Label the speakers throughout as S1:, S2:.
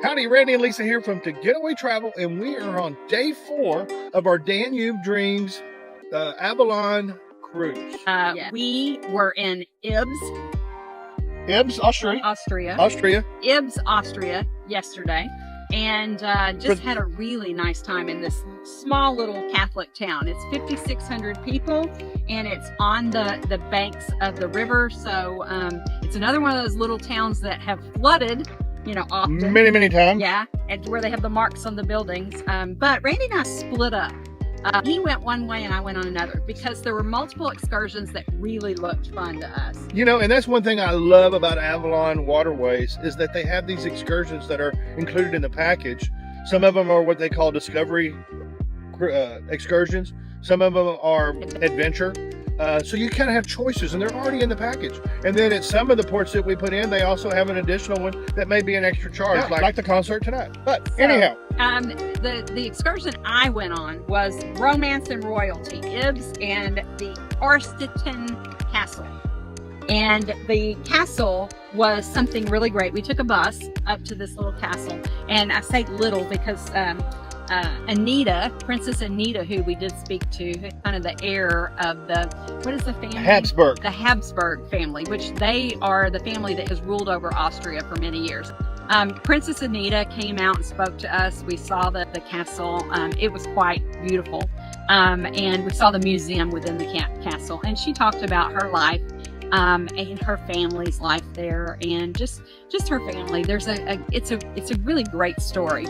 S1: Howdy, Randy and Lisa here from Getaway Travel, and we are on day 4 of our Danube Dreams Avalon cruise.
S2: We were in Ybss,
S1: Austria.
S2: Ybss, Austria yesterday, and just had a really nice time in this small little Catholic town. It's 5,600 people, and it's on the banks of the river. So it's another one of those little towns that have flooded, you know, often.
S1: Many times.
S2: Yeah, and where they have the marks on the buildings. But Randy and I split up. He went one way and I went on another because there were multiple excursions that really looked fun to us.
S1: You know, and that's one thing I love about Avalon Waterways is that they have these excursions that are included in the package. Some of them are what they call discovery excursions. Some of them are adventure. So you kind of have choices, and they're already in the package. And then at some of the ports that we put in, they also have an additional one that may be an extra charge, like the concert tonight. But anyhow.
S2: The excursion I went on was Romance and Royalty, Ybss and the Artisten Castle. And the castle was something really great. We took a bus up to this little castle, and I say little because Anita, Princess Anita, who we did speak to, who's kind of the heir of what is the family?
S1: Habsburg.
S2: The Habsburg family, which they are the family that has ruled over Austria for many years. Princess Anita came out and spoke to us. We saw the castle. It was quite beautiful. And we saw the museum within the castle. And she talked about her life and her family's life there, and just her family. It's a really great story.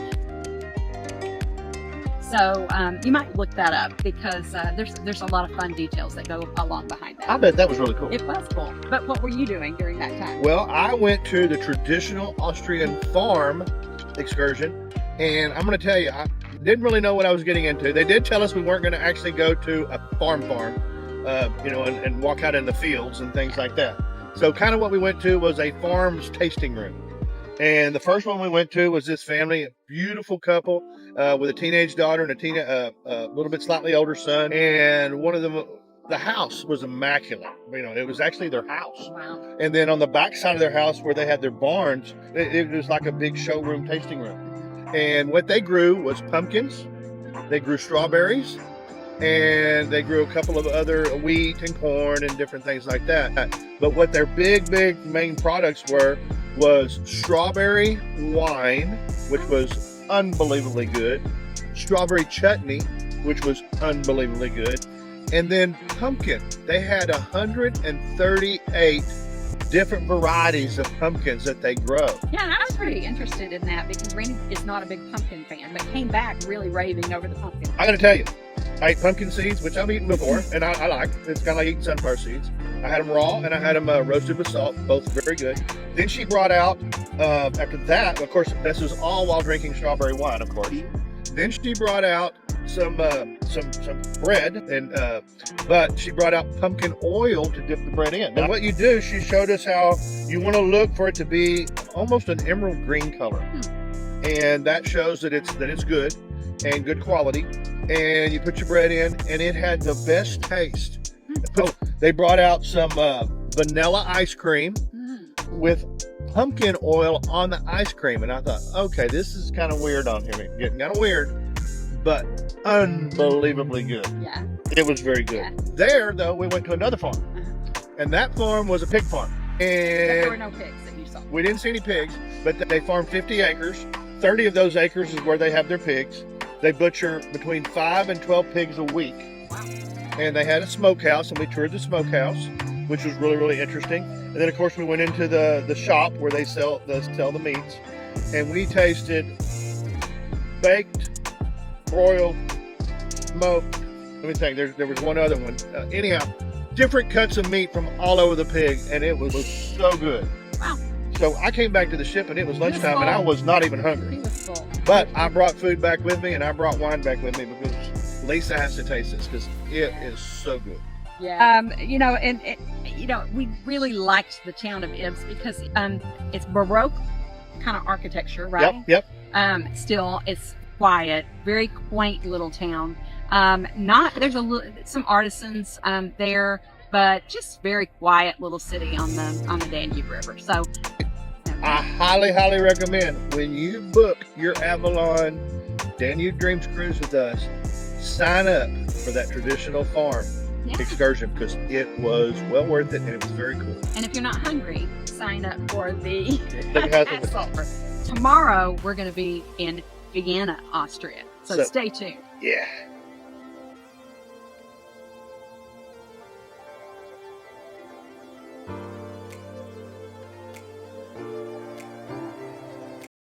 S2: So you might look that up because there's a lot of fun details that go along behind that.
S1: I bet that was really cool.
S2: It was cool. But what were you doing during that time?
S1: Well, I went to the traditional Austrian farm excursion, and I'm going to tell you, I didn't really know what I was getting into. They did tell us we weren't going to actually go to a farm, you know, and walk out in the fields and things like that. So kind of what we went to was a farm's tasting room. And the first one we went to was this family, a beautiful couple with a teenage daughter and a little bit slightly older son. And one of them, the house was immaculate. You know, it was actually their house.
S2: Wow.
S1: And then on the back side of their house where they had their barns, it was like a big showroom tasting room. And what they grew was pumpkins. They grew strawberries. And they grew a couple of other wheat and corn and different things like that. But what their big main products was strawberry wine, which was unbelievably good, strawberry chutney, which was unbelievably good, and then pumpkin. They had 138 different varieties of pumpkins that they grow.
S2: Yeah, and I was pretty interested in that because Randy is not a big pumpkin fan, but came back really raving over the pumpkin.
S1: I gotta tell you, I ate pumpkin seeds, which I've eaten before, and I like. It's kind of like eating sunflower seeds. I had them raw, and I had them roasted with salt, both very good. Then she brought out, after that, of course, this was all while drinking strawberry wine, of course. Then she brought out some bread, and but she brought out pumpkin oil to dip the bread in. And what you do, she showed us how you want to look for it to be almost an emerald green color, and that shows that it's good and good quality. And you put your bread in, and it had the best taste. Oh, they brought out some vanilla ice cream with pumpkin oil on the ice cream, and I thought, okay, this is kind of weird on here, getting kind of weird, but unbelievably good.
S2: Yeah,
S1: it was very good. Yeah. There, though, we went to another farm, and that farm was a pig farm, and
S2: there were no pigs that you saw.
S1: We didn't see any pigs, but they farmed 50 acres. 30 of those acres is where they have their pigs. They butcher between 5 and 12 pigs a week.
S2: Wow.
S1: And they had a smokehouse, and we toured the smokehouse, which was really interesting. And then, of course, we went into the shop where they sell the meats, and we tasted baked, broiled, smoked. Let me think. There was one other one. Anyhow, different cuts of meat from all over the pig, and it was so good.
S2: Wow.
S1: So I came back to the ship, and it was lunchtime, and I was not even hungry.
S2: He was full.
S1: But I brought food back with me, and I brought wine back with me because Lisa has to taste this because it is so good.
S2: Yeah. You know, and we really liked the town of Ybss because it's Baroque kind of architecture, right?
S1: Yep.
S2: Still, it's quiet, very quaint little town. There's some artisans there, but just very quiet little city on the Danube River. So
S1: I highly, highly recommend when you book your Avalon Danube Dreams cruise with us, sign up for that traditional farm excursion because it was well worth it and it was very cool.
S2: And if you're not hungry, sign up for the
S1: Castle.
S2: Tomorrow we're going to be in Vienna, Austria. So stay tuned.
S1: Yeah.